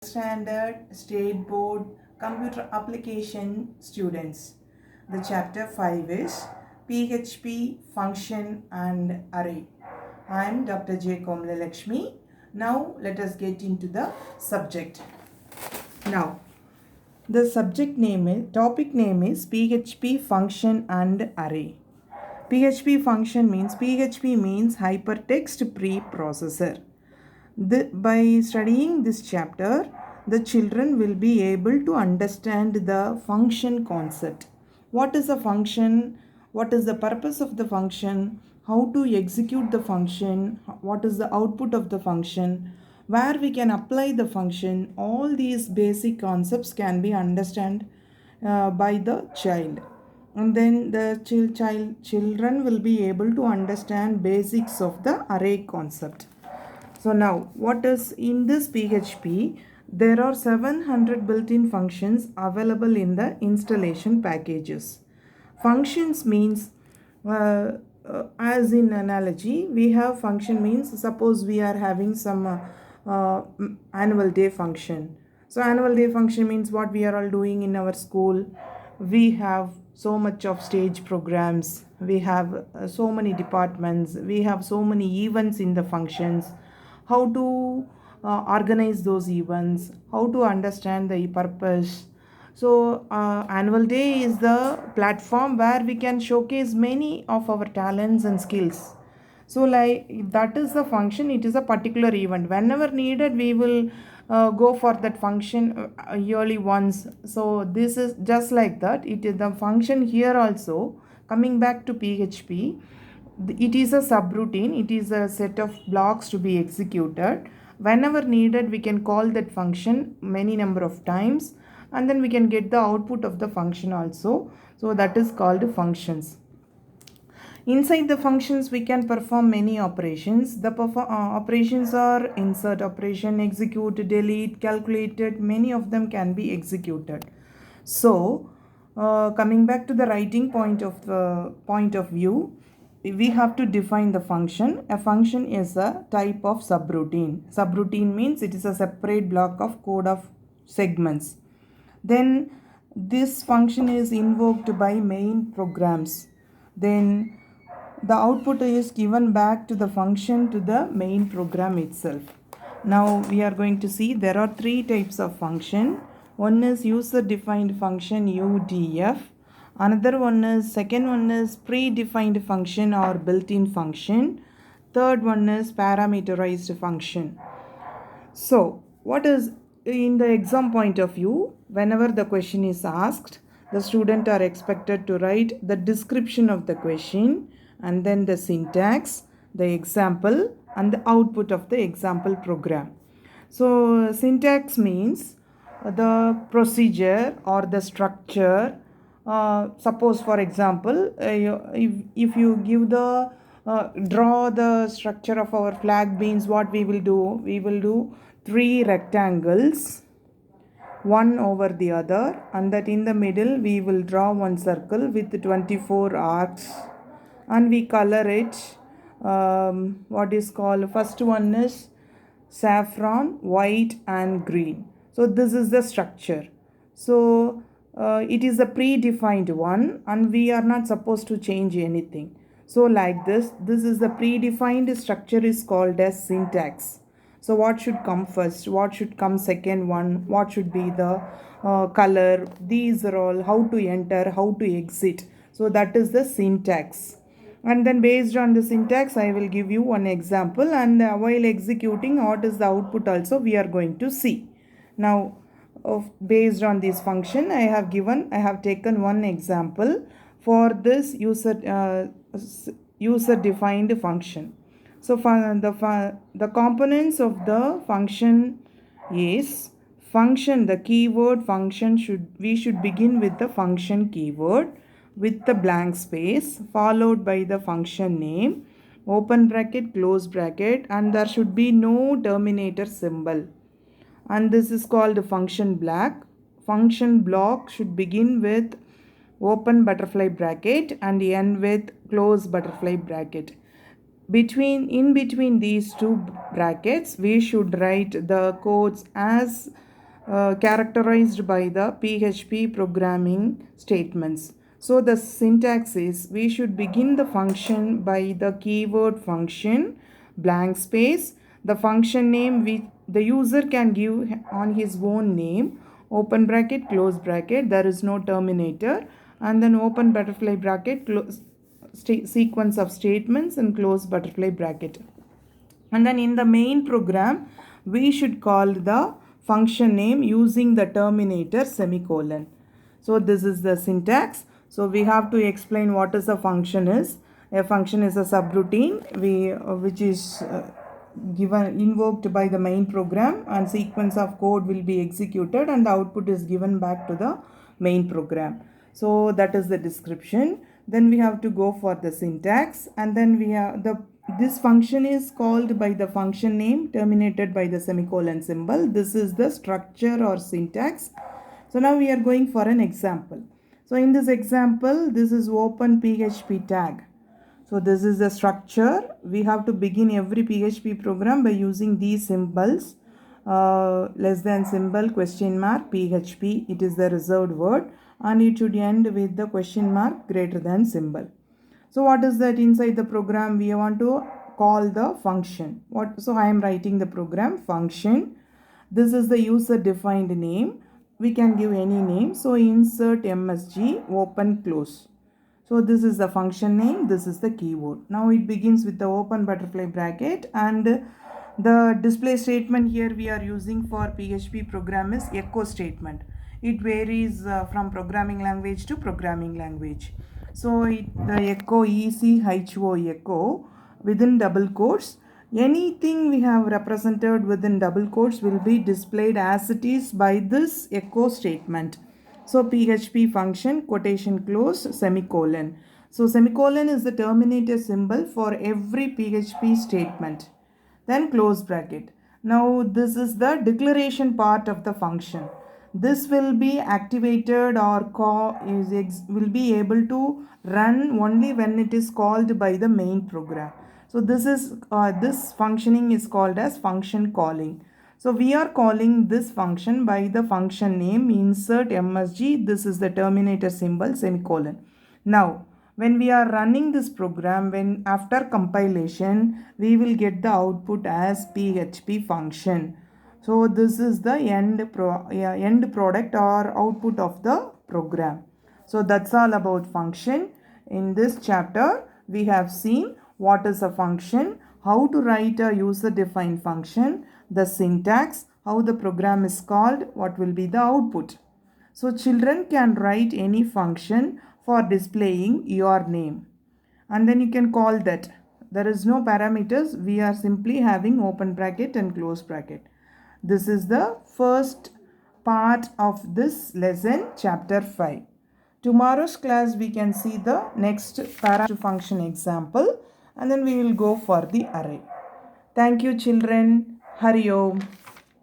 Standard stateboard computer application students. The chapter 5 is PHP function and array. I am Dr.J.komalalalakshmi. Now let us get into the subject. Now the topic name is PHP function and array. PHP function means hypertext preprocessor. By studying this chapter, the children will be able to understand the function concept. What is a function? What is the purpose of the function? How to execute the function? What is the output of the function? Where we can apply the function? All these basic concepts can be understood by the child, and then the children will be able to understand basics of the array concept. So now, what is in this PHP? There are 700 built-in functions available in the installation packages. Functions means, as in analogy, we have function means, suppose we are having some annual day function. So annual day function means what we are all doing in our school. We have so much of stage programs. We have so many departments. We have so many events in the functions. How to organize those events, how to understand the purpose. So annual day is the platform where we can showcase many of our talents and skills. So like that is the function. It is a particular event. Whenever needed, we will go for that function yearly once. So this is just like that. It is the function here also. Coming back to PHP, it is a subroutine. It is a set of blocks to be executed. Whenever needed, we can call that function many number of times, and then we can get the output of the function also. So that is called functions. Inside the functions, we can perform many operations. The operations are insert operation, execute, delete, calculated. Many of them can be executed. So coming back to the writing point of view, we have to define the function. A function is a type of subroutine. Subroutine means it is a separate block of code of segments. Then this function is invoked by main programs. Then the output is given back to the function to the main program itself. Now we are going to see there are three types of function. One is user defined function, UDF. Second one is predefined function or built-in function. Third one is parameterized function. So what is in the exam point of view, whenever the question is asked, the student are expected to write the description of the question and then the syntax, the example and the output of the example program. So syntax means the procedure or the structure. Suppose for example, if you give the draw the structure of our flag means what we will do? We will do three rectangles, one over the other, and that in the middle we will draw one circle with 24 arcs, and we color it what is called, first one is saffron, white and green. So this is the structure. So it is a predefined one and we are not supposed to change anything. So like this is the predefined structure is called as syntax. So what should come first, what should come second one, what should be the color, these are all, how to enter, how to exit. So that is the syntax. And then based on the syntax, I will give you one example, and while executing what is the output also we are going to see. Now based on this function, I have taken one example for this user defined function. So the components of the function is function, the keyword function, we should begin with the function keyword with the blank space followed by the function name, open bracket, close bracket, and there should be no terminator symbol. And this is called function block. Function block should begin with open butterfly bracket and end with close butterfly bracket. In between these two brackets, we should write the codes as characterized by the PHP programming statements. So the syntax is, we should begin the function by the keyword function, blank space, the function name which the user can give on his own name, open bracket, close bracket, there is no terminator, and then open butterfly bracket, close sequence of statements and close butterfly bracket. And then in the main program, we should call the function name using the terminator semicolon. So this is the syntax. So we have to explain what is a function is. A function is a subroutine which is invoked by the main program, and sequence of code will be executed and the output is given back to the main program. So that is the description. Then we have to go for the syntax, and then we have this function is called by the function name terminated by the semicolon symbol. This is the structure or syntax. So now we are going for an example. So in this example, this is open PHP tag. So this is the structure. We have to begin every PHP program by using these symbols. Less than symbol, question mark, PHP. It is the reserved word, and it should end with the question mark greater than symbol. So what is that inside the program? We want to call the function. So I am writing the program function. This is the user defined name. We can give any name. So insert MSG, open, close. So this is the function name. This is the keyword. Now it begins with the open butterfly bracket, and the display statement here we are using for PHP program is echo statement. It varies from programming language to programming language. So the echo, ECHO echo within double quotes, anything we have represented within double quotes will be displayed as it is by this echo statement. So PHP function, quotation close, semicolon. So semicolon is the terminator symbol for every PHP statement. Then close bracket. Now this is the declaration part of the function. This will be activated or will be able to run only when it is called by the main program. So this functioning is called as function calling. So we are calling this function by the function name insert MSG. This is the terminator symbol, semicolon. Now when we are running this program, after compilation, we will get the output as PHP function. So this is the end product or output of the program. So that's all about function. In this chapter, we have seen what is a function, how to write a user-defined function, the syntax, how the program is called, what will be the output. So children can write any function for displaying your name, and then you can call that. There is no parameters. We are simply having open bracket and close bracket. This is the first part of this lesson, chapter 5. Tomorrow's class we can see the next function example, and then we will go for the array. Thank you children. Hari Om.